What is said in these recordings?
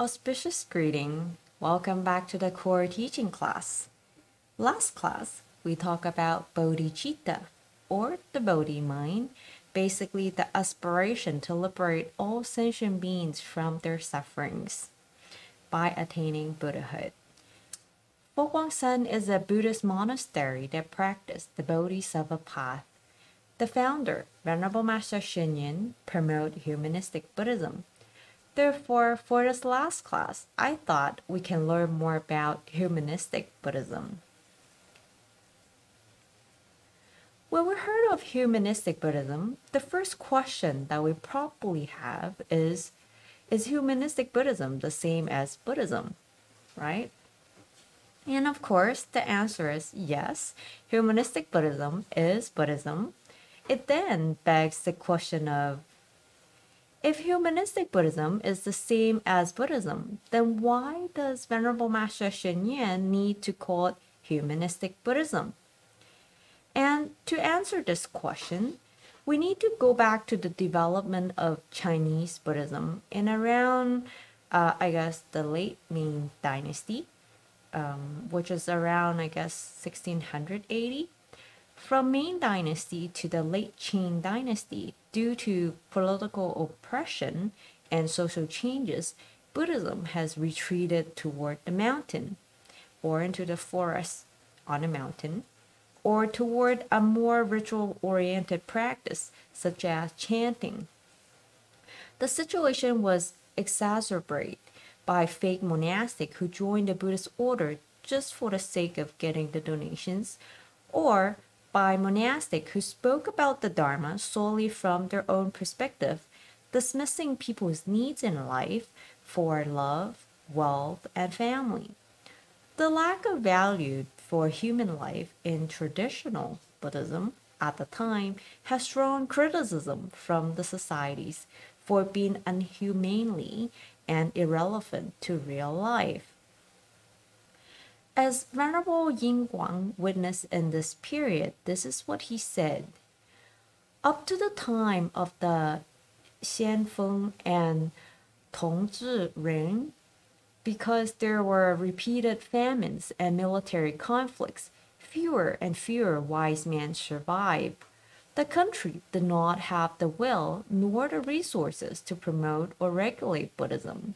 Auspicious greeting. Welcome back to the core teaching class. Last class, we talked about bodhicitta, or the Bodhi mind, basically the aspiration to liberate all sentient beings from their sufferings by attaining Buddhahood. FoGuangHuB is a Buddhist monastery that practiced the Bodhisattva path. The founder, Venerable Master Xing, promoted humanistic Buddhism. Therefore, for this last class, I thought we can learn more about humanistic Buddhism. When we heard of humanistic Buddhism, the first question that we probably have is humanistic Buddhism the same as Buddhism, right? And of course, the answer is yes, humanistic Buddhism is Buddhism. It then begs the question of, if humanistic Buddhism is the same as Buddhism, then why does Venerable Master Xing need to call it humanistic Buddhism? And to answer this question, we need to go back to the development of Chinese Buddhism in around, the late Ming Dynasty, which is around, 1680. From Ming Dynasty to the late Qing Dynasty, due to political oppression and social changes, Buddhism has retreated toward the mountain, or into the forest on a mountain, or toward a more ritual-oriented practice, such as chanting. The situation was exacerbated by fake monastics who joined the Buddhist order just for the sake of getting the donations, or by monastics who spoke about the Dharma solely from their own perspective, dismissing people's needs in life for love, wealth, and family. The lack of value for human life in traditional Buddhism at the time has drawn criticism from the societies for being inhumanely and irrelevant to real life. As Venerable Yingguang witnessed in this period, this is what he said. Up to the time of the Xianfeng and Tongzhi reign, because there were repeated famines and military conflicts, fewer and fewer wise men survived. The country did not have the will nor the resources to promote or regulate Buddhism,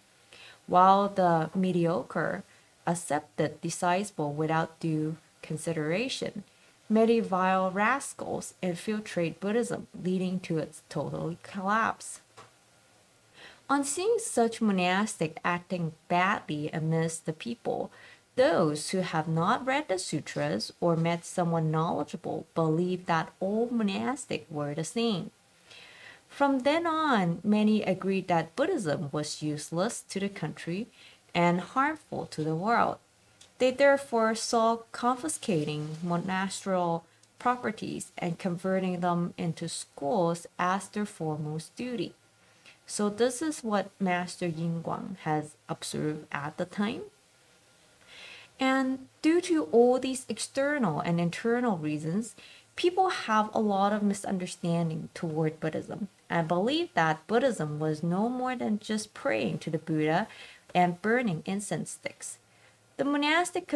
while the mediocre accepted disciple without due consideration. Many vile rascals infiltrate Buddhism, leading to its total collapse. On seeing such monastics acting badly amidst the people, those who have not read the sutras or met someone knowledgeable believed that all monastics were the same. From then on, many agreed that Buddhism was useless to the country and harmful to the world. They therefore saw confiscating monasterial properties and converting them into schools as their foremost duty. So this is what Master Yingguang has observed at the time. And due to all these external and internal reasons, people have a lot of misunderstanding toward Buddhism and believe that Buddhism was no more than just praying to the Buddha and burning incense sticks. The monastic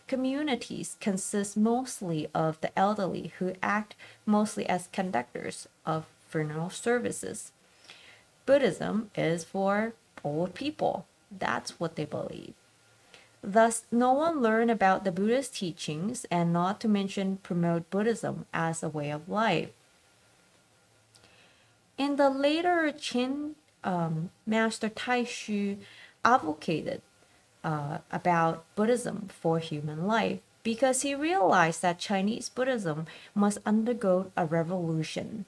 communities consist mostly of the elderly who act mostly as conductors of funeral services. Buddhism is for old people. That's what they believe. Thus, no one learned about the Buddha's teachings, and not to mention promote Buddhism as a way of life. In the later Qin, Master Taishu advocated about Buddhism for human life because he realized that Chinese Buddhism must undergo a revolution.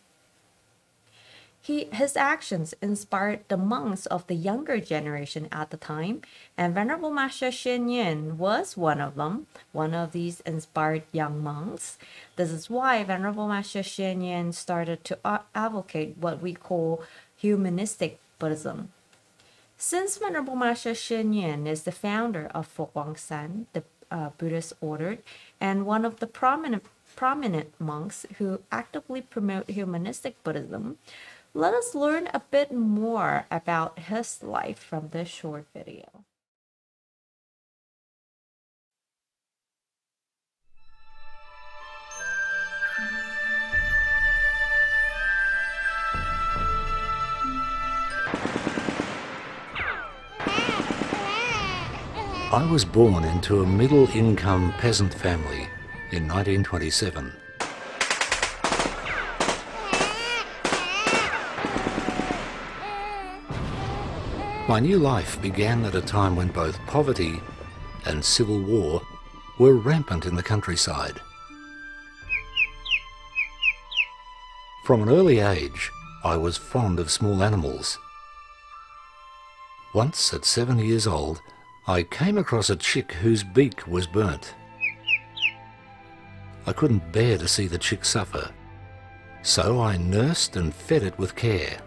His actions inspired the monks of the younger generation at the time, and Venerable Master Xing was one of them, one of these inspired young monks. This is why Venerable Master Xing started to advocate what we call humanistic Buddhism. Since Venerable Master Xing is the founder of FoGuangHuB, the Buddhist order, and one of the prominent monks who actively promote humanistic Buddhism, Let us learn a bit more about his life from this short video. I was born into a middle-income peasant family in 1927. My new life began at a time when both poverty and civil war were rampant in the countryside. From an early age, I was fond of small animals. Once, at 7 years old, I came across a chick whose beak was burnt. I couldn't bear to see the chick suffer, so I nursed and fed it with care.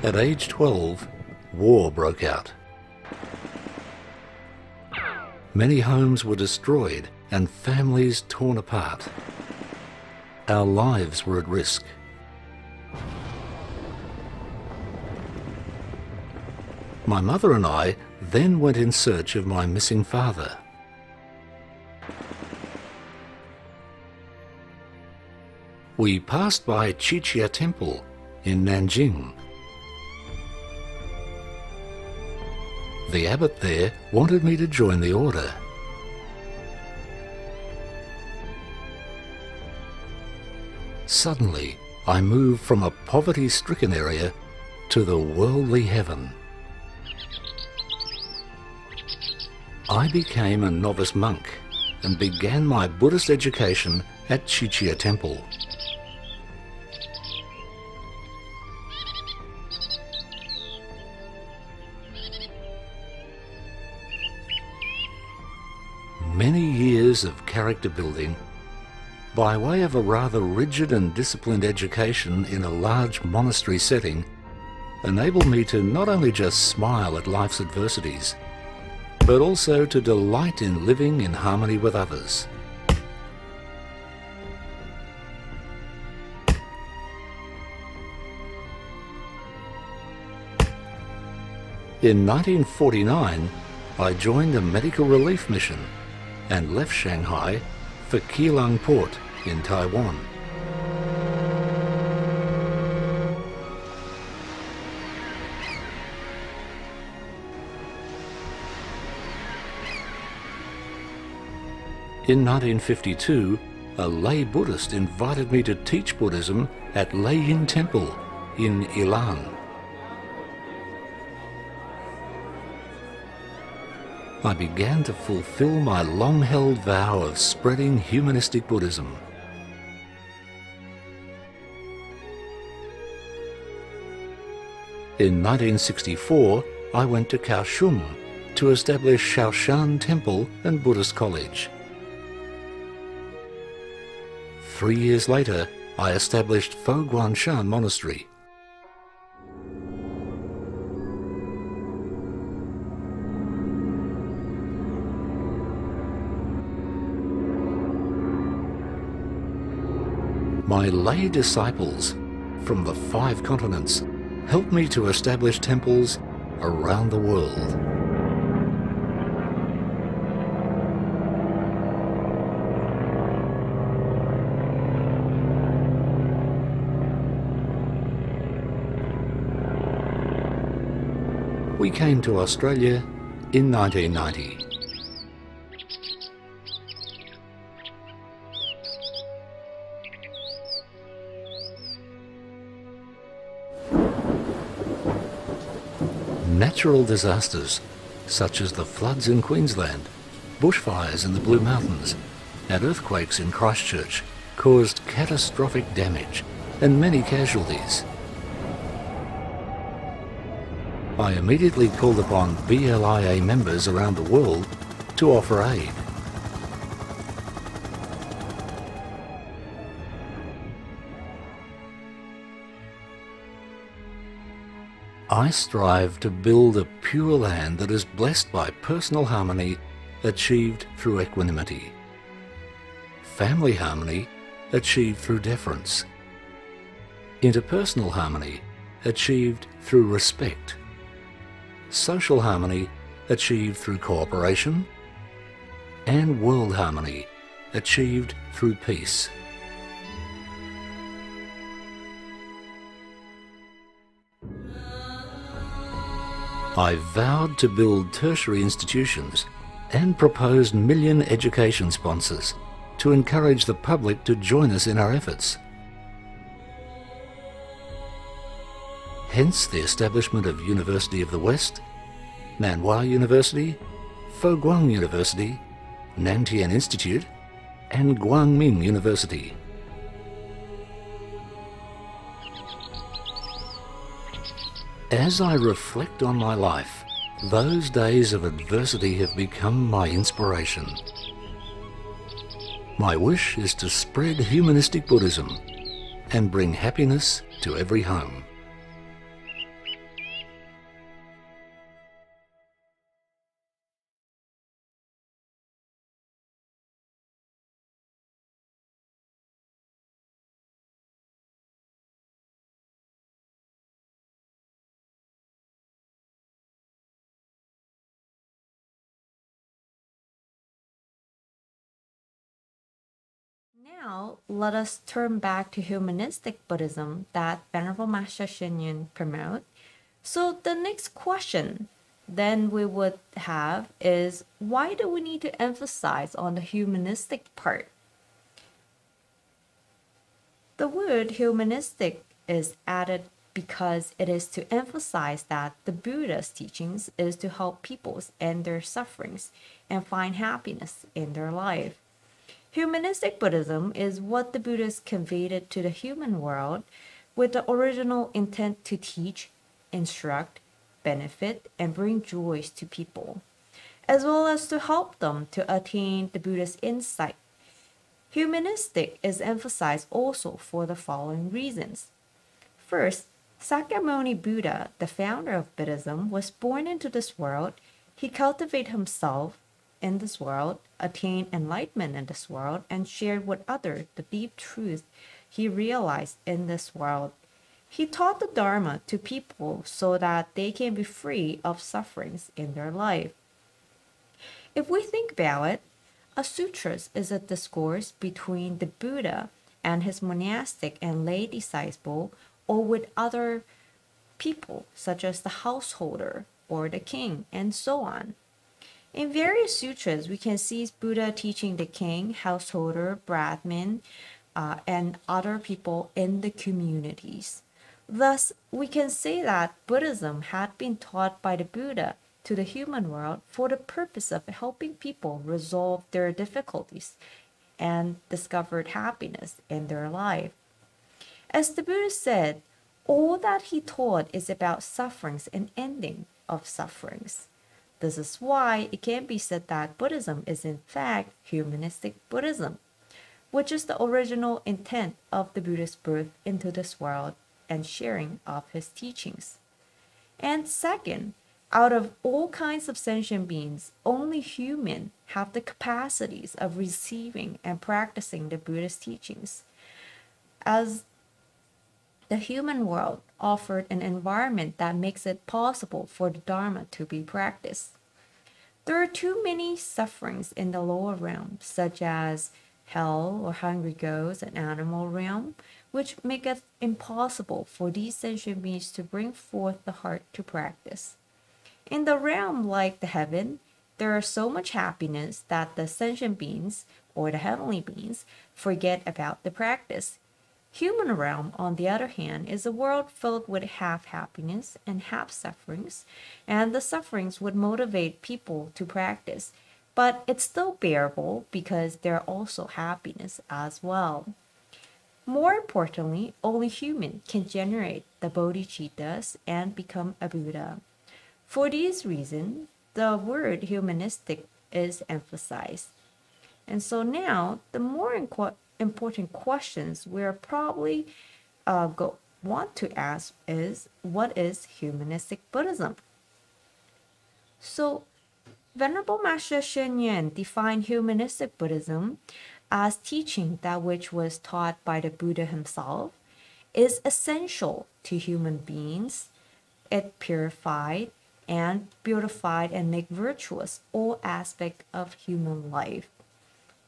At age 12, war broke out. Many homes were destroyed and families torn apart. Our lives were at risk. My mother and I then went in search of my missing father. We passed by Chichia Temple in Nanjing. The abbot there wanted me to join the order. Suddenly, I moved from a poverty-stricken area to the worldly heaven. I became a novice monk and began my Buddhist education at Chichia Temple. Many years of character building, by way of a rather rigid and disciplined education in a large monastery setting, enabled me to not only just smile at life's adversities, but also to delight in living in harmony with others. In 1949, I joined a medical relief mission and left Shanghai for Keelung Port in Taiwan. In 1952, a lay Buddhist invited me to teach Buddhism at Lei Yin Temple in Ilan. I began to fulfill my long-held vow of spreading humanistic Buddhism. In 1964, I went to Kaohsiung to establish Shaoshan Temple and Buddhist College. 3 years later, I established FoGuangHuB Monastery. My lay disciples from the 5 continents helped me to establish temples around the world. We came to Australia in 1990. Natural disasters, such as the floods in Queensland, bushfires in the Blue Mountains, and earthquakes in Christchurch, caused catastrophic damage and many casualties. I immediately called upon BLIA members around the world to offer aid. I strive to build a pure land that is blessed by personal harmony achieved through equanimity. family harmony achieved through deference, interpersonal harmony achieved through respect, social harmony achieved through cooperation, and world harmony achieved through peace. I vowed to build tertiary institutions and proposed million education sponsors to encourage the public to join us in our efforts. Hence the establishment of University of the West, Nanhua University, FoGuang University, Nantian Institute, and Guangming University. As I reflect on my life, those days of adversity have become my inspiration. My wish is to spread humanistic Buddhism and bring happiness to every home. Now, let us turn back to humanistic Buddhism that Venerable Master Xing Yun promote. So the next question then we would have is, why do we need to emphasize on the humanistic part? The word humanistic is added because it is to emphasize that the Buddha's teachings is to help peoples end their sufferings and find happiness in their life. Humanistic Buddhism is what the Buddhas conveyed it to the human world with the original intent to teach, instruct, benefit, and bring joys to people, as well as to help them to attain the Buddha's insight. Humanistic is emphasized also for the following reasons. First, Sakyamuni Buddha, the founder of Buddhism, was born into this world. He cultivated himself in this world, attained enlightenment in this world, and shared with others the deep truth he realized in this world. He taught the Dharma to people so that they can be free of sufferings in their life. If we think about it, a sutra is a discourse between the Buddha and his monastic and lay disciple, or with other people, such as the householder or the king, and so on. In various sutras, we can see Buddha teaching the king, householder, Brahmin, and other people in the communities. Thus, we can say that Buddhism had been taught by the Buddha to the human world for the purpose of helping people resolve their difficulties and discover happiness in their life. As the Buddha said, all that he taught is about sufferings and ending of sufferings. This is why it can be said that Buddhism is in fact humanistic Buddhism, which is the original intent of the Buddha's birth into this world and sharing of his teachings. And second, out of all kinds of sentient beings, only humans have the capacities of receiving and practicing the Buddha's teachings, as the human world offered an environment that makes it possible for the Dharma to be practiced. There are too many sufferings in the lower realm, such as hell or hungry ghosts and animal realm, which make it impossible for these sentient beings to bring forth the heart to practice. In the realm like the heaven, there is so much happiness that the sentient beings, or the heavenly beings, forget about the practice. Human realm, on the other hand, is a world filled with half happiness and half sufferings, and the sufferings would motivate people to practice, but it's still bearable because there are also happiness as well. More importantly, only human can generate the bodhicittas and become a Buddha. For these reasons, the word humanistic is emphasized. And so now, the more important questions we're probably want to ask is, what is humanistic Buddhism? So, Venerable Master Xing Yun defined humanistic Buddhism as teaching that which was taught by the Buddha himself, is essential to human beings. It purified and beautified and make virtuous all aspects of human life.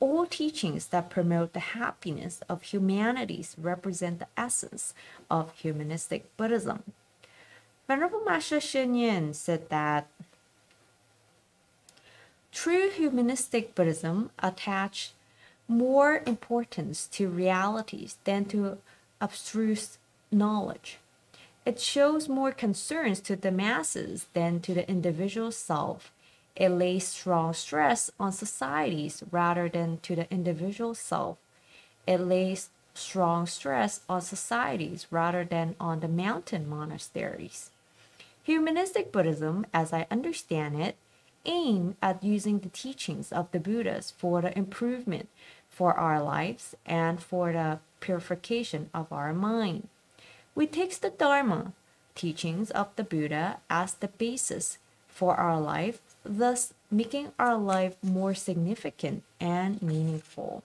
All teachings that promote the happiness of humanities represent the essence of humanistic Buddhism. Venerable Master Xing Yin said that true humanistic Buddhism attached more importance to realities than to abstruse knowledge. It shows more concerns to the masses than to the individual self. It lays strong stress on societies rather than to the individual self. It lays strong stress on societies rather than on the mountain monasteries. Humanistic Buddhism, as I understand it, aims at using the teachings of the Buddhas for the improvement for our lives and for the purification of our mind. We take the Dharma, teachings of the Buddha, as the basis for our life, thus making our life more significant and meaningful.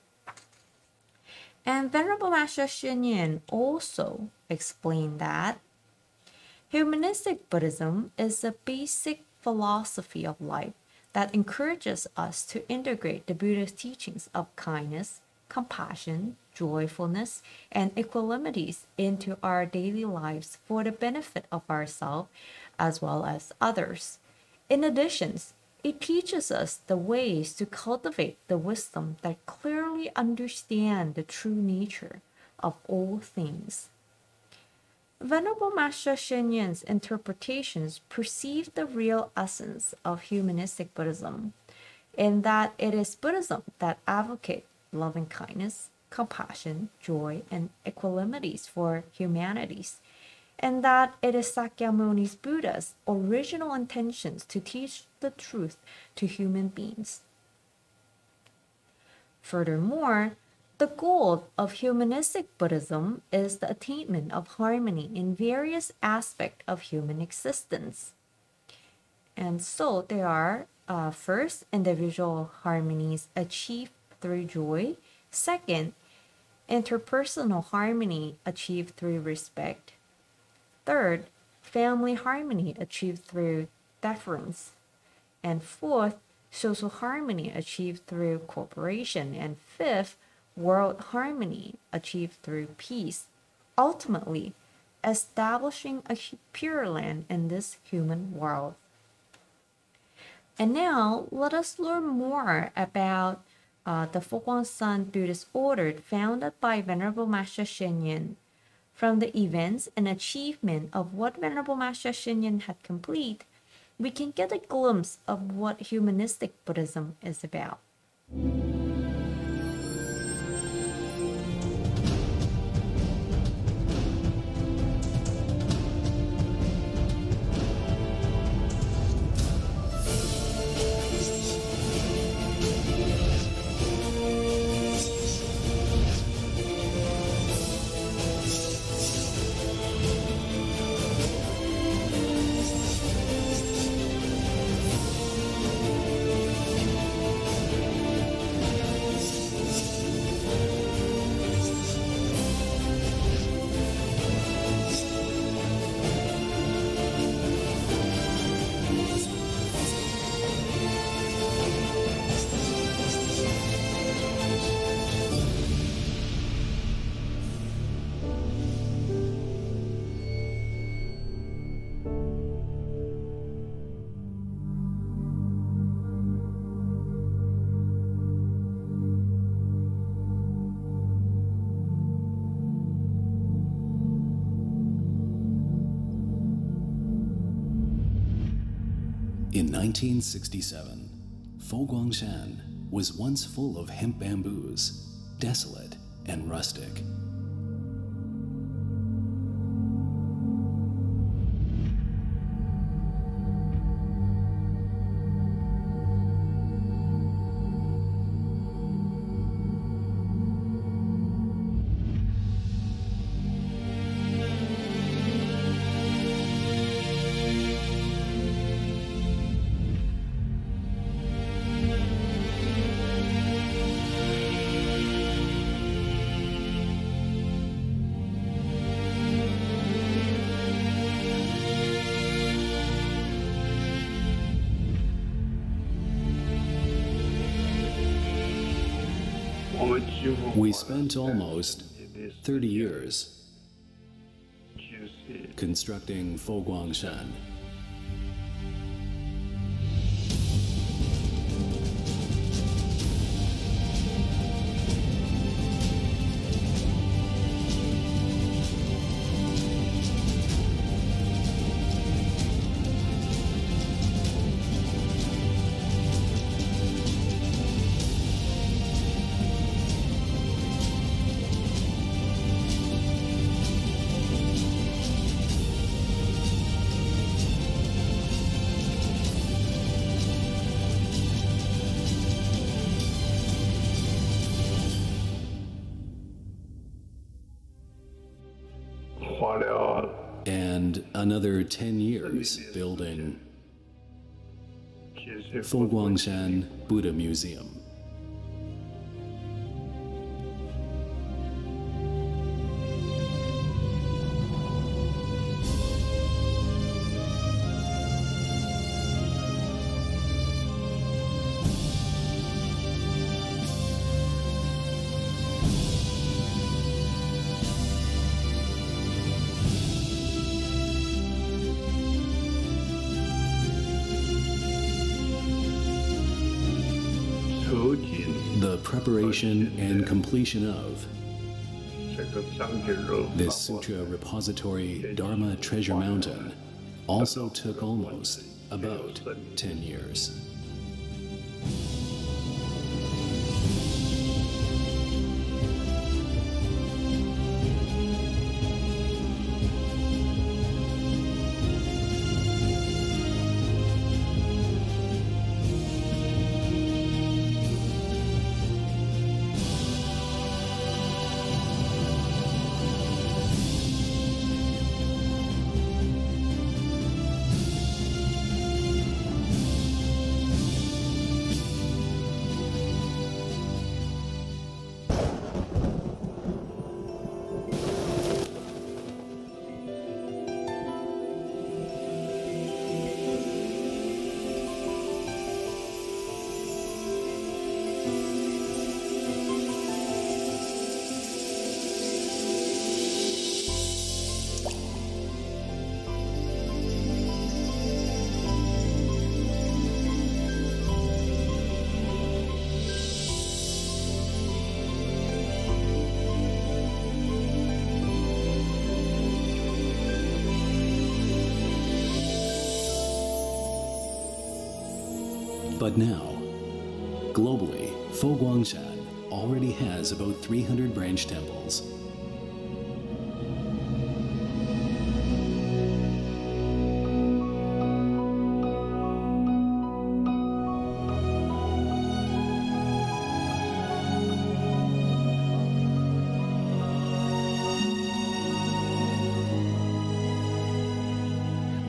And Venerable Master Xing Yin also explained that humanistic Buddhism is a basic philosophy of life that encourages us to integrate the Buddha's teachings of kindness, compassion, joyfulness, and equanimities into our daily lives for the benefit of ourselves as well as others. In addition, it teaches us the ways to cultivate the wisdom that clearly understand the true nature of all things. Venerable Master Xing Yin's interpretations perceive the real essence of humanistic Buddhism, in that it is Buddhism that advocates loving kindness, compassion, joy, and equanimities for humanities, and that it is Sakyamuni's Buddha's original intentions to teach the truth to human beings. Furthermore, the goal of humanistic Buddhism is the attainment of harmony in various aspects of human existence. And so there are first, individual harmonies achieved through joy. Second, interpersonal harmony achieved through respect. Third, family harmony achieved through deference. And fourth, social harmony achieved through cooperation. And fifth, world harmony achieved through peace, ultimately establishing a pure land in this human world. And now let us learn more about the FoGuangHuB Buddhist order founded by Venerable Master Xing Yin. From the events and achievement of what Venerable Master Xing Yin had completed, we can get a glimpse of what humanistic Buddhism is about. In 1967, FoGuangHuB was once full of hemp bamboos, desolate and rustic. We spent almost 30 years constructing FoGuangHuB. And another 10 years building FoGuangHuB Buddha Museum. The preparation and completion of this Sutra Repository Dharma Treasure Mountain also took almost about 10 years. But now, globally, FoGuangHuB already has about 300 branch temples.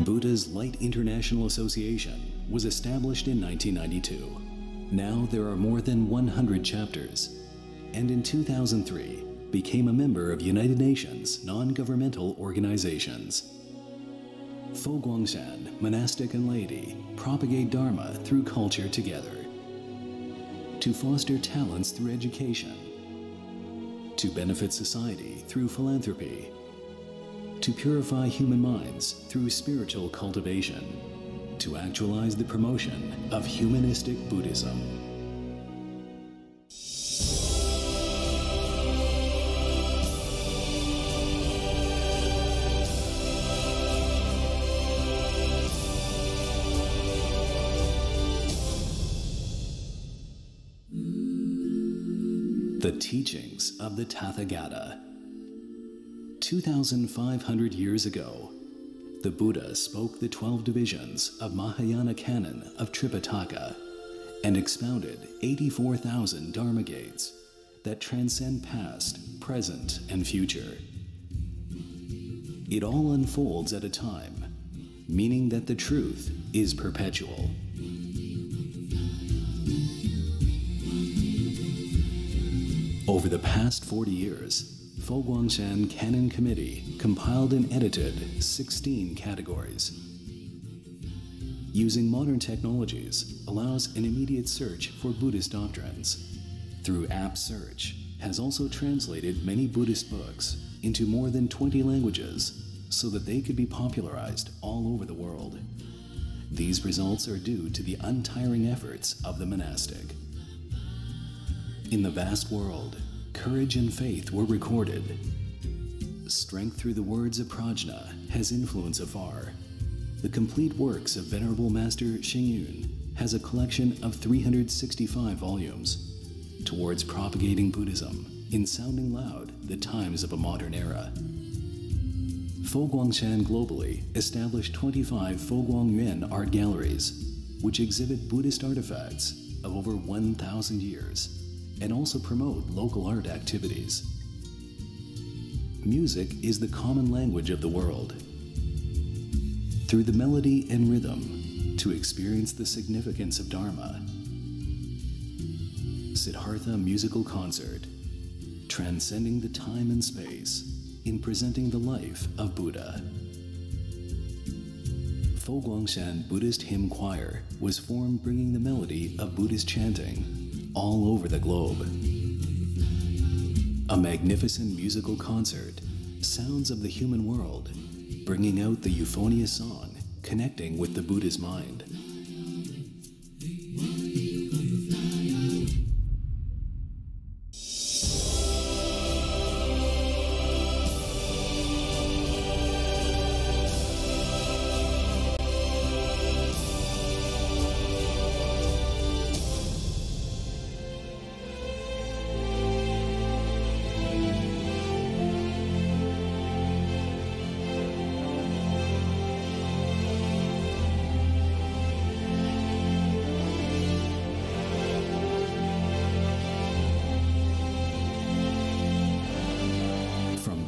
Buddha's Light International Association was established in 1992. Now there are more than 100 chapters, and in 2003 became a member of United Nations non-governmental organizations. FoGuangHuB, monastic and laity, propagate Dharma through culture together, to foster talents through education, to benefit society through philanthropy, to purify human minds through spiritual cultivation, to actualize the promotion of humanistic Buddhism. The teachings of the Tathagata. 2,500 years ago, the Buddha spoke the 12 divisions of Mahayana canon of Tripitaka and expounded 84,000 Dharma gates that transcend past, present, and future. It all unfolds at a time, meaning that the truth is perpetual. Over the past 40 years, FoGuangHuB Canon Committee compiled and edited 16 categories. Using modern technologies allows an immediate search for Buddhist doctrines through app search has also translated many Buddhist books into more than 20 languages so that they could be popularized all over the world. These results are due to the untiring efforts of the monastic. In the vast world, courage and faith were recorded. Strength through the words of prajna has influence afar. The complete works of Venerable Master Xing has a collection of 365 volumes towards propagating Buddhism in sounding loud the times of a modern era. FoGuangHuB globally established 25 FoGuangHuB art galleries, which exhibit Buddhist artifacts of over 1,000 years and also promote local art activities. Music is the common language of the world. Through the melody and rhythm, to experience the significance of Dharma. Siddhartha Musical Concert, transcending the time and space in presenting the life of Buddha. FoGuangHuB Buddhist Hymn Choir was formed bringing the melody of Buddhist chanting all over the globe. A magnificent musical concert, sounds of the human world, bringing out the euphonious song, connecting with the Buddha's mind.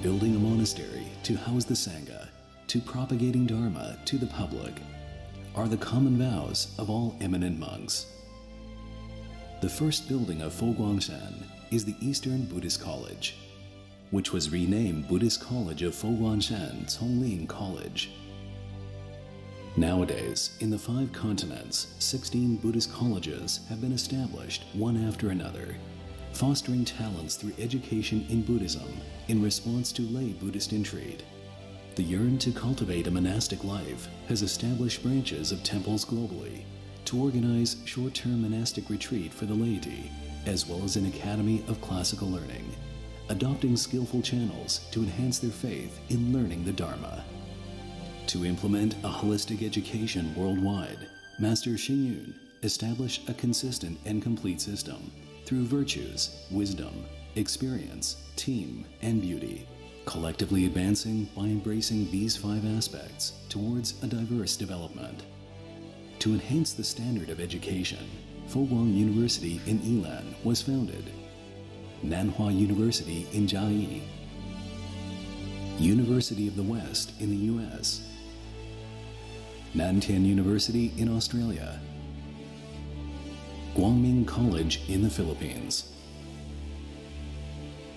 Building a monastery to house the Sangha, to propagating Dharma to the public, are the common vows of all eminent monks. The first building of FoGuangHuB is the Eastern Buddhist College, which was renamed Buddhist College of FoGuangHuB Congling College. Nowadays, in the 5 continents, 16 Buddhist colleges have been established one after another, fostering talents through education in Buddhism in response to lay Buddhist intrigue. The yearn to cultivate a monastic life has established branches of temples globally to organize short-term monastic retreat for the laity, as well as an academy of classical learning, adopting skillful channels to enhance their faith in learning the Dharma. To implement a holistic education worldwide, Master Xing established a consistent and complete system through virtues, wisdom, experience, team, and beauty, collectively advancing by embracing these 5 aspects towards a diverse development. To enhance the standard of education, Foguang University in Yilan was founded, Nanhua University in Jiayi, University of the West in the US, Nantian University in Australia, Guangming College in the Philippines.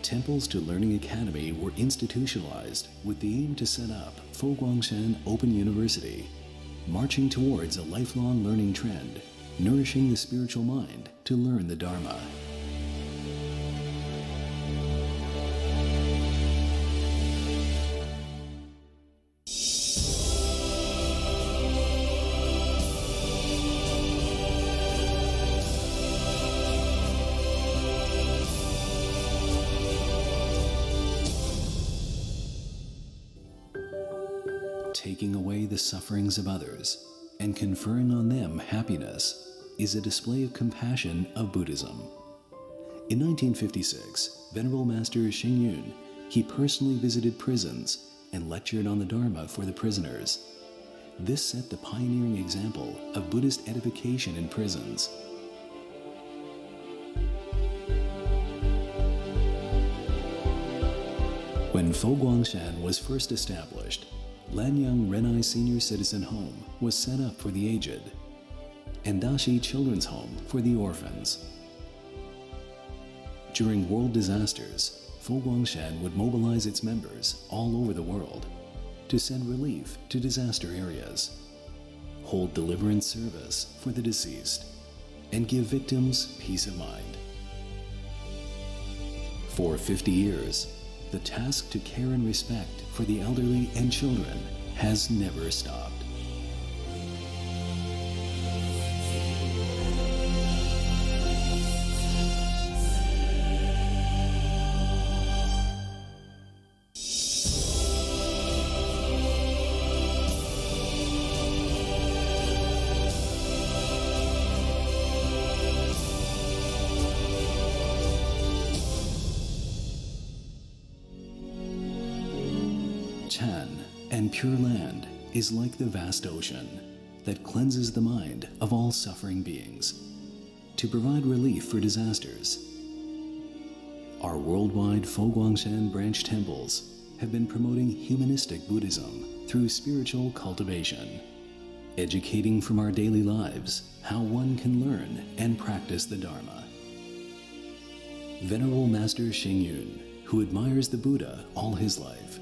Temples to Learning Academy were institutionalized with the aim to set up FoGuangHuB Open University, marching towards a lifelong learning trend, nourishing the spiritual mind to learn the Dharma. Taking away the sufferings of others and conferring on them happiness is a display of compassion of Buddhism. In 1956, Venerable Master Xing he personally visited prisons and lectured on the Dharma for the prisoners. This set the pioneering example of Buddhist edification in prisons. When FoGuangHuB was first established, Lanyang Renai Senior Citizen Home was set up for the aged, and Dashi Children's Home for the orphans. During world disasters, FoGuangHuB would mobilize its members all over the world to send relief to disaster areas, hold deliverance service for the deceased, and give victims peace of mind. For 50 years, the task to care and respect for the elderly and children has never stopped. Chan and Pure Land is like the vast ocean that cleanses the mind of all suffering beings to provide relief for disasters. Our worldwide FoGuangHuB branch temples have been promoting humanistic Buddhism through spiritual cultivation, educating from our daily lives how one can learn and practice the Dharma. Venerable Master Xing, who admires the Buddha all his life,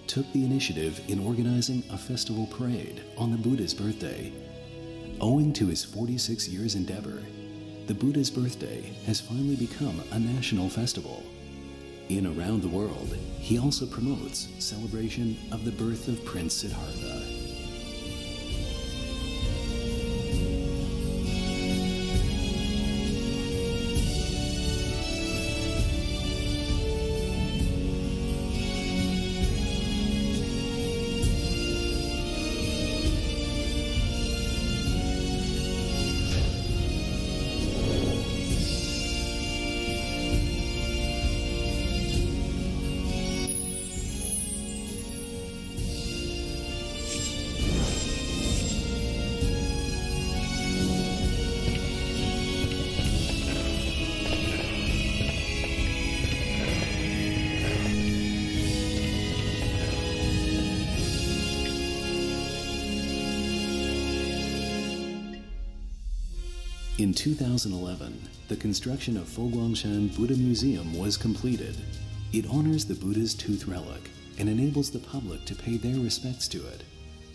took the initiative in organizing a festival parade on the Buddha's birthday. Owing to his 46 years endeavor, the Buddha's birthday has finally become a national festival. In around the world, he also promotes celebration of the birth of Prince Siddhartha. In 2011, the construction of FoGuangHuB Buddha Museum was completed. It honors the Buddha's tooth relic and enables the public to pay their respects to it,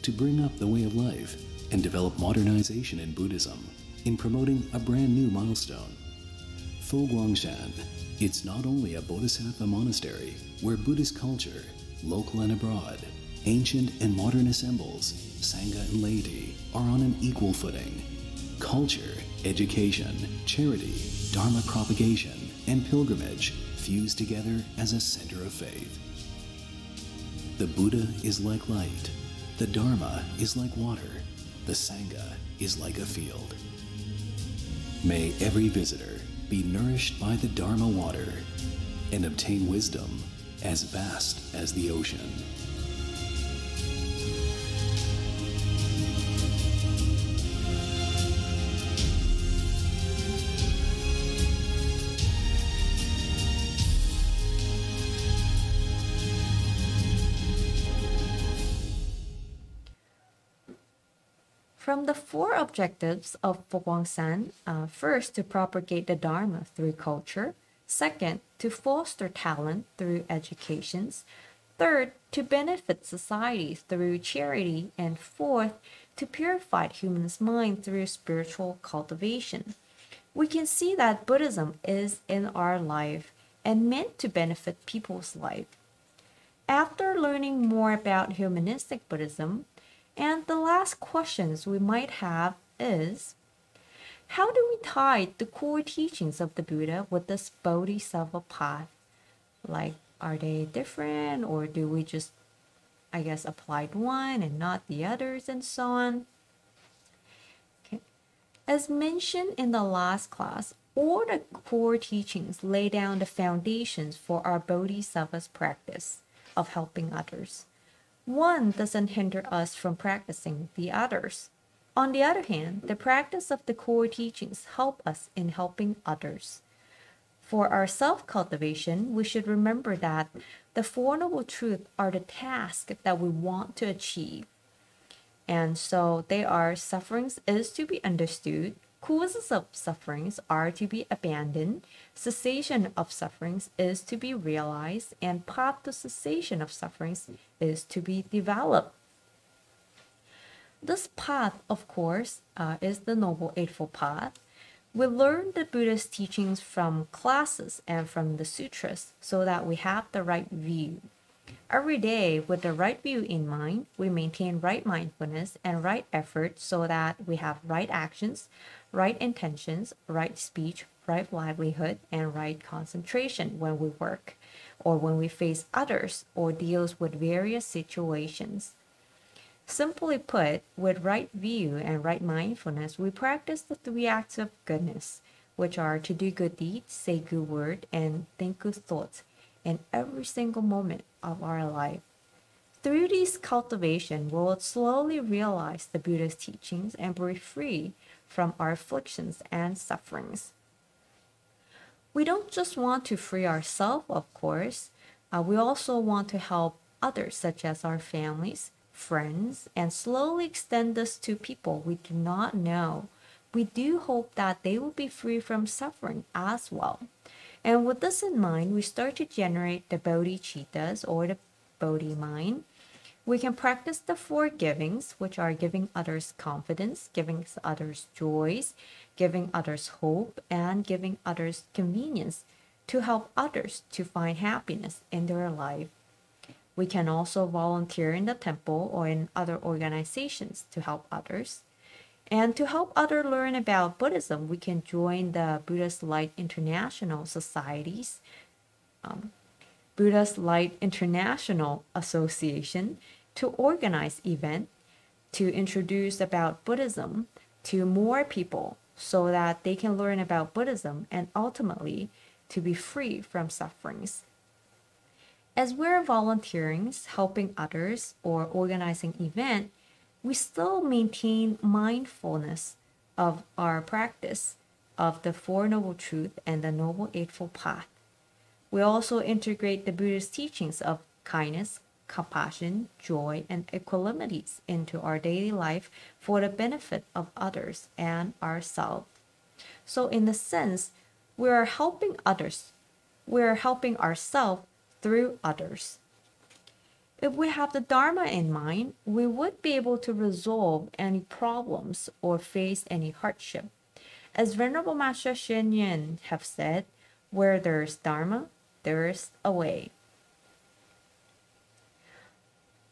to bring up the way of life and develop modernization in Buddhism in promoting a brand new milestone. FoGuangHuB, it's not only a bodhisattva monastery where Buddhist culture, local and abroad, ancient and modern assembles, Sangha and laity, are on an equal footing. Culture, education, charity, Dharma propagation, and pilgrimage fuse together as a center of faith. The Buddha is like light, the Dharma is like water, the Sangha is like a field. May every visitor be nourished by the Dharma water and obtain wisdom as vast as the ocean. From the four objectives of FoGuangHuB, first, to propagate the Dharma through culture. Second, to foster talent through educations. Third, to benefit society through charity. And fourth, to purify humans' mind through spiritual cultivation. We can see that Buddhism is in our life and meant to benefit people's life. After learning more about humanistic Buddhism, and the last questions we might have is, how do we tie the core teachings of the Buddha with this Bodhisattva path? Like, are they different, or do we just, apply one and not the others, and so on? Okay. As mentioned in the last class, all the core teachings lay down the foundations for our Bodhisattva's practice of helping others. One doesn't hinder us from practicing the others. On the other hand, the practice of the core teachings help us in helping others. For our self-cultivation, we should remember that the Four Noble Truths are the task that we want to achieve. And so they are: sufferings is to be understood, causes of sufferings are to be abandoned, cessation of sufferings is to be realized, and path to cessation of sufferings is to be developed. This path, of course, is the Noble Eightfold Path, We learn the Buddha's teachings from classes and from the sutras so that we have the right view. Every day, with the right view in mind, we maintain right mindfulness and right effort so that we have right actions, right intentions, right speech, right livelihood, and right concentration when we work or when we face others or deals with various situations. Simply put, with right view and right mindfulness, we practice the three acts of goodness, which are to do good deeds, say good word, and think good thoughts in every single moment of our life. Through these cultivation, we will slowly realize the Buddha's teachings and be free from our afflictions and sufferings. We don't just want to free ourselves, of course. We also want to help others, such as our families, friends, and slowly extend this to people we do not know. We do hope that they will be free from suffering as well. And with this in mind, we start to generate the bodhicittas or the bodhi mind. We can practice the four givings, which are giving others confidence, giving others joys, giving others hope, and giving others convenience to help others to find happiness in their life. We can also volunteer in the temple or in other organizations to help others. And to help others learn about Buddhism, we can join the Buddhist Light International Societies, Buddhist Light International Association, to organize events to introduce about Buddhism to more people so that they can learn about Buddhism and ultimately to be free from sufferings. As we're volunteering, helping others, or organizing events, we still maintain mindfulness of our practice of the Four Noble Truths and the Noble Eightfold Path. We also integrate the Buddha's teachings of kindness, compassion, joy, and equanimity into our daily life for the benefit of others and ourselves. So in a sense, we are helping others. We are helping ourselves through others. If we have the Dharma in mind, we would be able to resolve any problems or face any hardship. As Venerable Master Xing Yun have said, where there is Dharma, there is a way.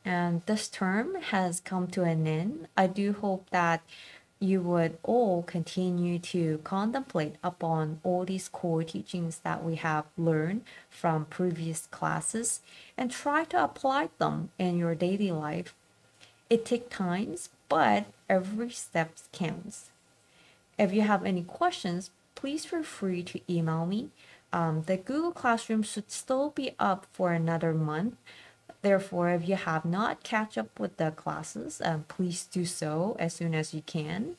And this term has come to an end. I do hope that you would all continue to contemplate upon all these core teachings that we have learned from previous classes and try to apply them in your daily life. It takes time, but every step counts. If you have any questions, please feel free to email me. The Google Classroom should still be up for another month. Therefore, if you have not catch up with the classes, please do so as soon as you can.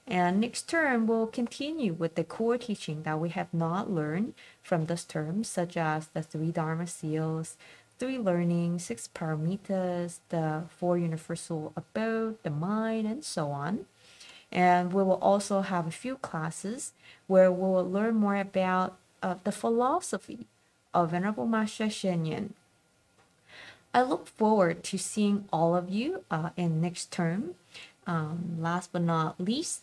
And next term, we'll continue with the core teaching that we have not learned from this term, such as the three Dharma seals, three learnings, six paramitas, the four universal abode, the mind, and so on. And we will also have a few classes where we will learn more about the philosophy of Venerable Master Xing Yun. I look forward to seeing all of you in next term. Last but not least,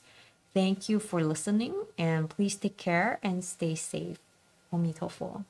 thank you for listening and please take care and stay safe. 阿弥陀佛。